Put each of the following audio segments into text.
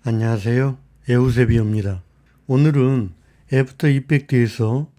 안녕하세요. 에우세비오입니다. 오늘은 애프터 이펙트에서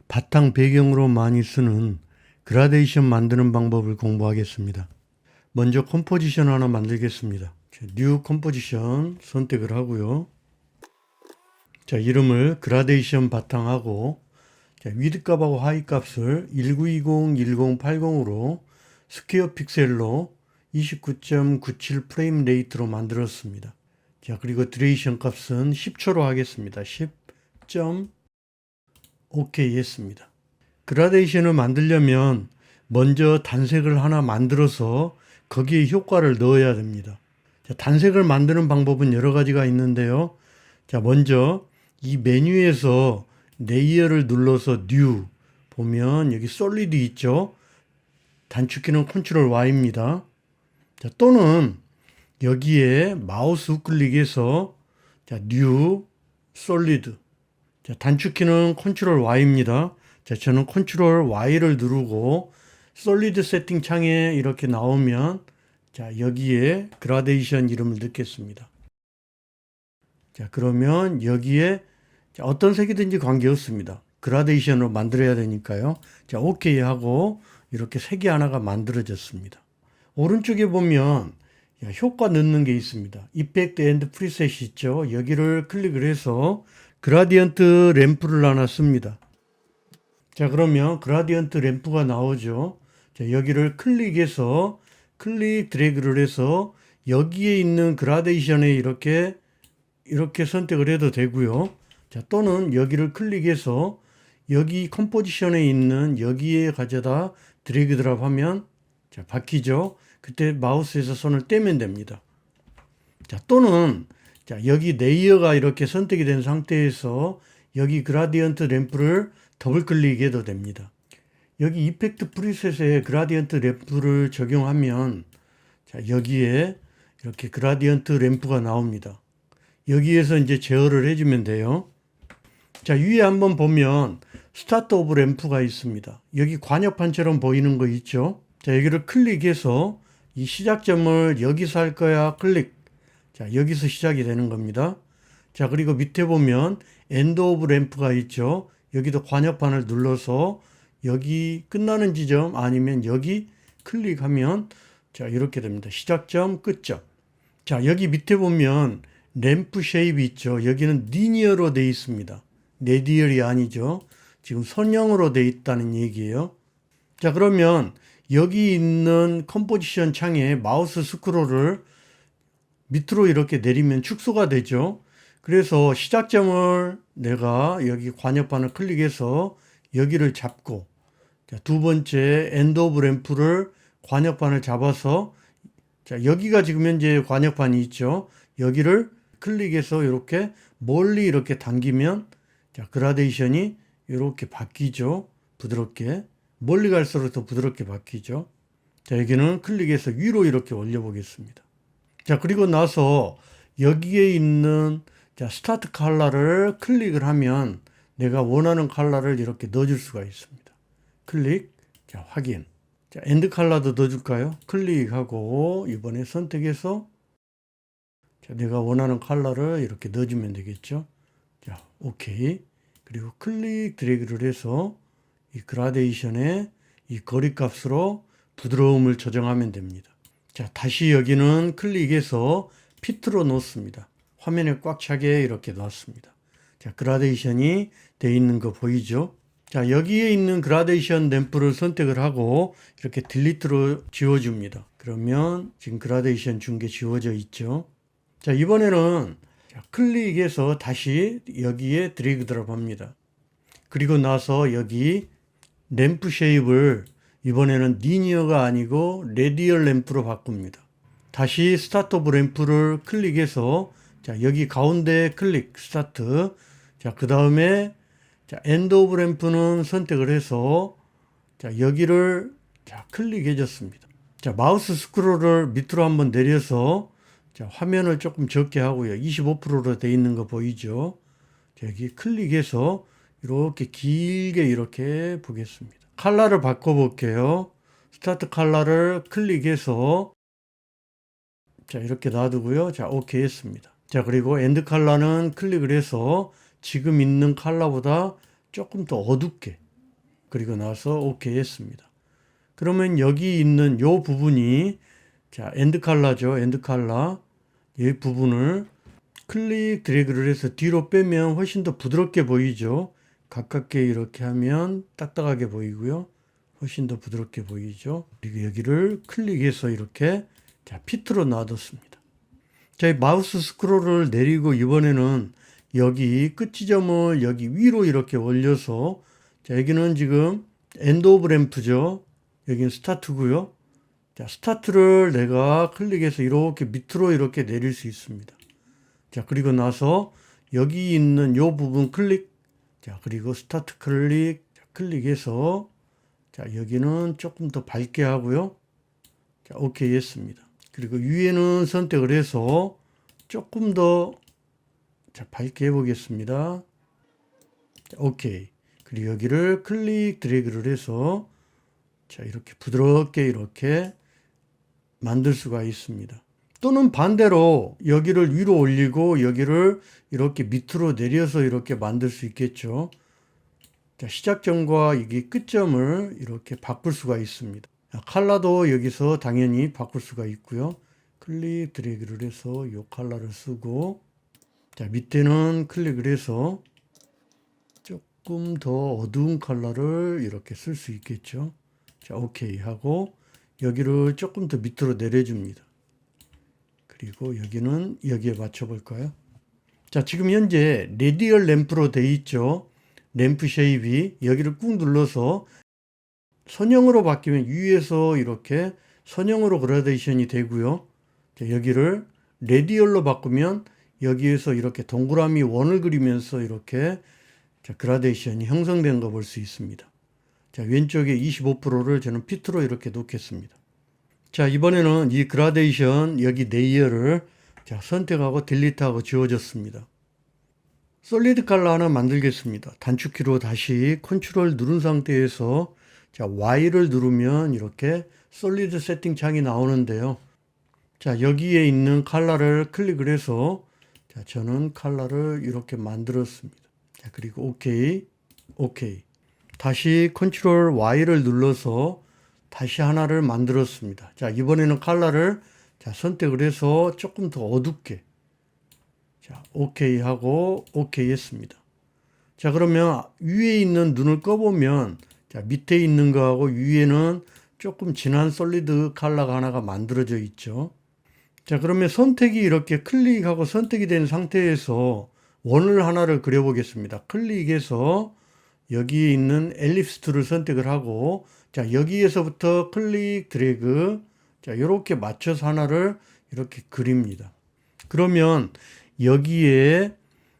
바탕 배경으로 많이 쓰는 그라데이션 만드는 방법을 공부하겠습니다. 먼저 컴포지션 하나 만들겠습니다. 뉴 컴포지션 선택을 하고요. 이름을 그라데이션 바탕하고 위드 값하고 하이 값을 1920, 1080으로 스퀘어 픽셀로 29.97 프레임 레이트로 만들었습니다. 그리고 드레이션 값은 10초로 하겠습니다. 10. OK 했습니다. 그라데이션을 만들려면 먼저 단색을 하나 만들어서 거기에 효과를 넣어야 됩니다. 단색을 만드는 방법은 여러 가지가 있는데요. 먼저 이 메뉴에서 레이어를 눌러서 뉴 보면 여기 솔리드 있죠. 단축키는 컨트롤 Y입니다. 또는 여기에 마우스 우클릭해서 뉴 솔리드 단축키는 컨트롤 Y입니다. 저는 컨트롤 Y를 누르고 솔리드 세팅 창에 이렇게 나오면 여기에 그라데이션 이름을 넣겠습니다. 그러면 여기에 어떤 색이든지 관계없습니다. 그라데이션으로 만들어야 되니까요. OK 하고 이렇게 색이 하나가 만들어졌습니다. 오른쪽에 보면 효과 넣는 게 있습니다. 이펙트 앤드 프리셋이 있죠. 여기를 클릭을 해서 그라디언트 램프를 하나 씁니다. 그러면 그라디언트 램프가 나오죠. 여기를 클릭해서 클릭 드래그를 해서 여기에 있는 그라데이션에 이렇게 선택을 해도 되고요. 또는 여기를 클릭해서 여기 컴포지션에 있는 여기에 가져다 드래그 드랍 하면 바뀌죠. 그때 마우스에서 손을 떼면 됩니다. 또는 여기 레이어가 이렇게 선택이 된 상태에서 여기 그라디언트 램프를 더블 클릭해도 됩니다. 여기 이펙트 프리셋에 그라디언트 램프를 적용하면 여기에 이렇게 그라디언트 램프가 나옵니다. 여기에서 이제 제어를 해주면 돼요. 위에 한번 보면 스타트 오브 램프가 있습니다. 여기 관역판처럼 보이는 거 있죠. 여기를 클릭해서 이 시작점을 여기서 할 거야 클릭. 여기서 시작이 되는 겁니다. 그리고 밑에 보면 엔드 오브 램프가 있죠. 여기도 관역판을 눌러서 여기 끝나는 지점 아니면 여기 클릭하면 이렇게 됩니다. 시작점, 끝점. 여기 밑에 보면 램프 쉐입이 있죠. 여기는 리니어로 되어 있습니다. 레디얼이 아니죠. 지금 선형으로 되어 있다는 얘기예요. 그러면 여기 있는 컴포지션 창에 마우스 스크롤을 밑으로 이렇게 내리면 축소가 되죠. 그래서 시작점을 내가 여기 관역판을 클릭해서 여기를 잡고 두 번째 엔드 오브 램프를 관역판을 잡아서 여기가 지금 현재 관역판이 있죠. 여기를 클릭해서 이렇게 멀리 이렇게 당기면 그라데이션이 이렇게 바뀌죠. 부드럽게. 멀리 갈수록 더 부드럽게 바뀌죠. 여기는 클릭해서 위로 이렇게 올려 보겠습니다. 그리고 나서 여기에 있는 스타트 컬러를 클릭을 하면 내가 원하는 컬러를 이렇게 넣어줄 수가 있습니다. 클릭, 확인. 엔드 컬러도 넣어줄까요? 클릭하고 이번에 선택해서 내가 원하는 컬러를 이렇게 넣어주면 되겠죠. 오케이. 그리고 클릭 드래그를 해서 이 그라데이션의 이 거리 값으로 부드러움을 조정하면 됩니다. 다시 여기는 클릭해서 피트로 놓습니다. 화면에 꽉 차게 이렇게 놨습니다. 그라데이션이 되어 있는 거 보이죠? 여기에 있는 그라데이션 램프를 선택을 하고 이렇게 딜리트로 지워줍니다. 그러면 지금 그라데이션 준 게 지워져 있죠. 이번에는 클릭해서 다시 여기에 드래그 드롭 합니다. 그리고 나서 여기 램프 쉐입을 이번에는 리니어가 아니고 레디얼 램프로 바꿉니다. 다시 스타트 오브 램프를 클릭해서 여기 가운데 클릭 스타트. 그 다음에 엔드 오브 램프는 선택을 해서 여기를 클릭해 줬습니다. 마우스 스크롤을 밑으로 한번 내려서 화면을 조금 적게 하고요. 25%로 되어 있는 거 보이죠? 여기 클릭해서 이렇게 길게 이렇게 보겠습니다. 컬러를 바꿔볼게요. 스타트 컬러를 클릭해서 이렇게 놔두고요. OK 했습니다. 자, 그리고 엔드 컬러는 클릭을 해서 지금 있는 컬러보다 조금 더 어둡게, 그리고 나서 오케이 했습니다. 그러면 여기 있는 요 부분이, 자, 엔드 컬러죠. 엔드 컬러. 이 부분을 클릭 드래그를 해서 뒤로 빼면 훨씬 더 부드럽게 보이죠. 가깝게 이렇게 하면 딱딱하게 보이고요. 훨씬 더 부드럽게 보이죠. 그리고 여기를 클릭해서 이렇게, 자, 핏으로 놔뒀습니다. 자, 이 마우스 스크롤을 내리고 이번에는 여기 끝 지점을 여기 위로 이렇게 올려서, 자, 여기는 지금 엔드 오브 램프죠. 여기는 스타트고요. 자, 스타트를 내가 클릭해서 이렇게 밑으로 이렇게 내릴 수 있습니다. 자, 그리고 나서 여기 있는 요 부분 클릭. 자, 그리고 스타트 클릭. 자, 클릭해서, 자, 여기는 조금 더 밝게 하고요. 자, 오케이 했습니다. 그리고 위에는 선택을 해서 조금 더, 자, 밝게 해보겠습니다. 자, 오케이. 그리고 여기를 클릭 드래그를 해서, 자, 이렇게 부드럽게 이렇게 만들 수가 있습니다. 또는 반대로 여기를 위로 올리고 여기를 이렇게 밑으로 내려서 이렇게 만들 수 있겠죠. 자, 시작점과 이게 끝점을 이렇게 바꿀 수가 있습니다. 컬러도 여기서 당연히 바꿀 수가 있고요. 클릭 드래그를 해서 이 컬러를 쓰고, 자, 밑에는 클릭을 해서 조금 더 어두운 컬러를 이렇게 쓸 수 있겠죠. 자, 오케이 하고 여기를 조금 더 밑으로 내려줍니다. 그리고 여기는 여기에 맞춰 볼까요? 자, 지금 현재 레디얼 램프로 되어 있죠. 램프 쉐입이 여기를 꾹 눌러서 선형으로 바뀌면 위에서 이렇게 선형으로 그라데이션이 되고요. 자, 여기를 레디얼로 바꾸면 여기에서 이렇게 동그라미 원을 그리면서 이렇게, 자, 그라데이션이 형성된 거 볼 수 있습니다. 자, 왼쪽에 25%를 저는 핏으로 이렇게 놓겠습니다. 자, 이번에는 이 그라데이션 여기 레이어를, 자, 선택하고 딜리트하고 지워졌습니다. 솔리드 컬러 하나 만들겠습니다. 단축키로 다시 컨트롤 누른 상태에서, 자, Y를 누르면 이렇게 솔리드 세팅 창이 나오는데요. 자, 여기에 있는 컬러를 클릭을 해서, 자, 저는 컬러를 이렇게 만들었습니다. 자, 그리고 오케이, 오케이. 다시 컨트롤 Y를 눌러서 다시 하나를 만들었습니다. 자, 이번에는 컬러를, 자, 선택을 해서 조금 더 어둡게, 자, 오케이 하고 오케이 했습니다. 자, 그러면 위에 있는 눈을 꺼보면, 자, 밑에 있는 거하고 위에는 조금 진한 솔리드 컬러가 하나가 만들어져 있죠. 자, 그러면 선택이 이렇게 클릭하고 선택이 된 상태에서 원을 하나를 그려보겠습니다. 클릭해서 여기에 있는 엘립스 툴을 선택을 하고, 자, 여기에서부터 클릭 드래그, 자, 이렇게 맞춰서 하나를 이렇게 그립니다. 그러면 여기에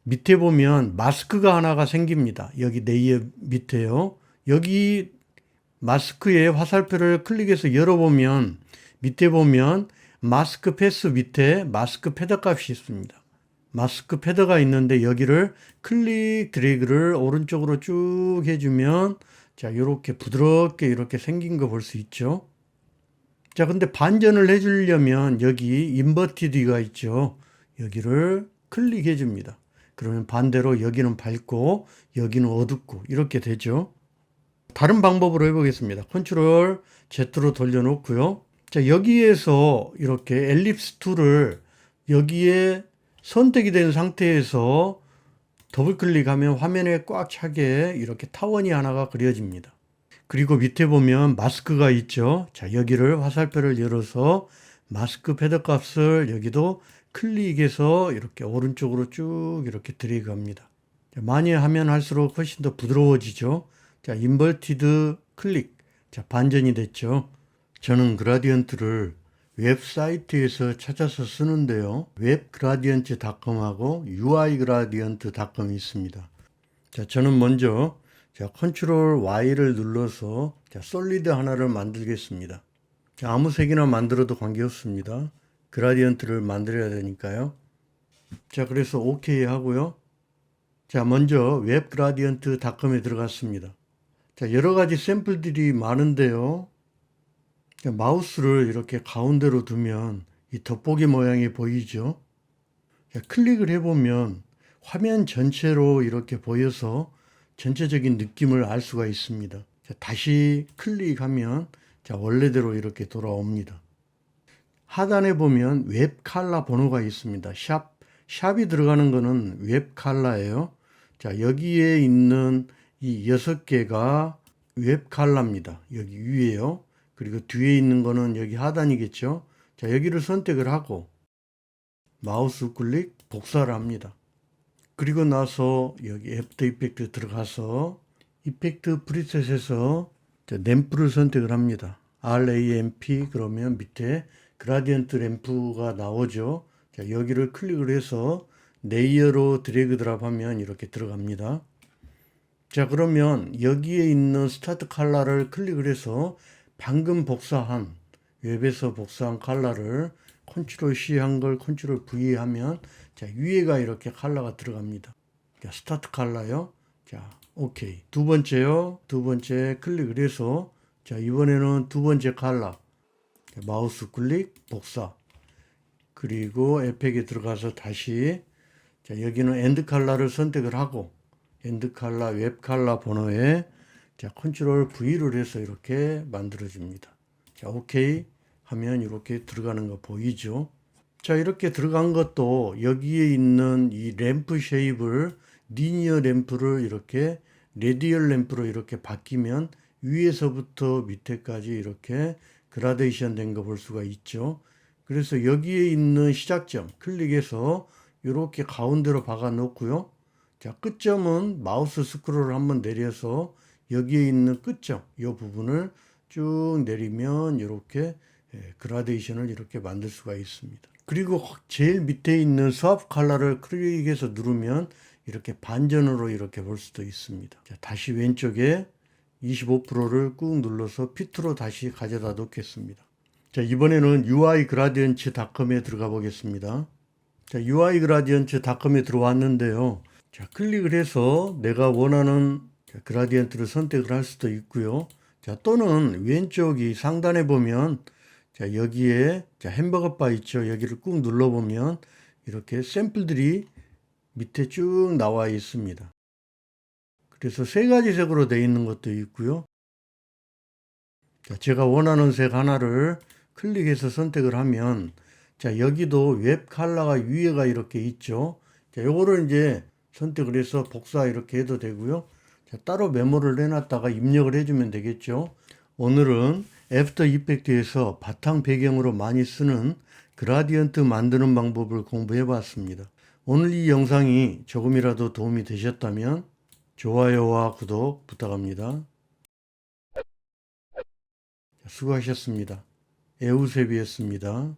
밑에 보면 마스크가 하나가 생깁니다. 여기 레이어 밑에요. 여기 마스크의 화살표를 클릭해서 열어보면 밑에 보면 마스크 패스 밑에 마스크 패드 값이 있습니다. 마스크 패드가 있는데 여기를 클릭 드래그를 오른쪽으로 쭉 해주면, 자, 이렇게 부드럽게 이렇게 생긴 거 볼 수 있죠. 자, 근데 반전을 해주려면 여기 인버티드가 있죠. 여기를 클릭해 줍니다. 그러면 반대로 여기는 밝고 여기는 어둡고 이렇게 되죠. 다른 방법으로 해보겠습니다. 컨트롤 Z로 돌려놓고요. 자, 여기에서 이렇게 엘립스 툴을 여기에 선택이 된 상태에서 더블 클릭하면 화면에 꽉 차게 이렇게 타원이 하나가 그려집니다. 그리고 밑에 보면 마스크가 있죠. 자, 여기를 화살표를 열어서 마스크 패드 값을 여기도 클릭해서 이렇게 오른쪽으로 쭉 이렇게 드래그 합니다. 자, 많이 하면 할수록 훨씬 더 부드러워지죠. 자, 인버티드 클릭. 자, 반전이 됐죠. 저는 그라디언트를 웹사이트에서 찾아서 쓰는데요. webgradients.com하고 uigradient.com이 있습니다. 자, 저는 먼저, 자, 컨트롤 Y를 눌러서, 자, 솔리드 하나를 만들겠습니다. 자, 아무 색이나 만들어도 관계없습니다. 그라디언트를 만들어야 되니까요. 자, 그래서 오케이 하고요. 자, 먼저 webgradients.com에 들어갔습니다. 자, 여러 가지 샘플들이 많은데요. 자, 마우스를 이렇게 가운데로 두면 이 돋보기 모양이 보이죠. 자, 클릭을 해보면 화면 전체로 이렇게 보여서 전체적인 느낌을 알 수가 있습니다. 자, 다시 클릭하면 자, 원래대로 이렇게 돌아옵니다. 하단에 보면 웹 컬러 번호가 있습니다. 샵이 들어가는 거는 웹 컬러예요. 자, 여기에 있는 이 6개가 웹 컬러입니다. 여기 위에요. 그리고 뒤에 있는 거는 여기 하단이겠죠. 자, 여기를 선택을 하고 마우스 클릭 복사를 합니다. 그리고 나서 여기 애프터 이펙트 들어가서 이펙트 프리셋에서 램프를 선택을 합니다. RAMP 그러면 밑에 그라디언트 램프가 나오죠. 자, 여기를 클릭을 해서 레이어로 드래그 드랍 하면 이렇게 들어갑니다. 자, 그러면 여기에 있는 스타트 컬러를 클릭을 해서 방금 복사한 웹에서 복사한 컬러를 컨트롤 C 한 걸 컨트롤 V 하면 자, 위에가 이렇게 컬러가 들어갑니다. 자, 스타트 컬러요. 자, 오케이. 두 번째요. 두 번째 클릭을 해서 자, 이번에는 두 번째 컬러. 자, 마우스 클릭 복사. 그리고 에펙에 들어가서 다시 자, 여기는 엔드 컬러를 선택을 하고 엔드 컬러 웹 컬러 번호에 자, 컨트롤 V를 해서 이렇게 만들어집니다. 자, 오케이 하면 이렇게 들어가는 거 보이죠? 자, 이렇게 들어간 것도 여기에 있는 이 램프 쉐입을 리니어 램프를 이렇게 레디얼 램프로 이렇게 바뀌면 위에서부터 밑에까지 이렇게 그라데이션 된 거 볼 수가 있죠. 그래서 여기에 있는 시작점 클릭해서 이렇게 가운데로 박아 놓고요. 자, 끝점은 마우스 스크롤을 한번 내려서 여기에 있는 끝점 이 부분을 쭉 내리면 이렇게 그라데이션을 이렇게 만들 수가 있습니다. 그리고 제일 밑에 있는 스왑 컬러를 클릭해서 누르면 이렇게 반전으로 이렇게 볼 수도 있습니다. 자, 다시 왼쪽에 25%를 꾹 눌러서 피트로 다시 가져다 놓겠습니다. 자, 이번에는 uigradients.com에 들어가 보겠습니다. 자, uigradients.com에 들어왔는데요. 자, 클릭을 해서 내가 원하는 그라디언트를 선택을 할 수도 있고요. 자, 또는 왼쪽이 상단에 보면 자, 여기에 자, 햄버거 바 있죠. 여기를 꾹 눌러보면 이렇게 샘플들이 밑에 쭉 나와 있습니다. 그래서 세 가지 색으로 되어 있는 것도 있고요. 자, 제가 원하는 색 하나를 클릭해서 선택을 하면 자, 여기도 웹 컬러가 위에가 이렇게 있죠. 자, 요거를 이제 선택을 해서 복사 이렇게 해도 되고요. 자, 따로 메모를 해놨다가 입력을 해주면 되겠죠. 오늘은 애프터 이펙트에서 바탕 배경으로 많이 쓰는 그라디언트 만드는 방법을 공부해 봤습니다. 오늘 이 영상이 조금이라도 도움이 되셨다면 좋아요와 구독 부탁합니다. 수고하셨습니다. 에우세비였습니다.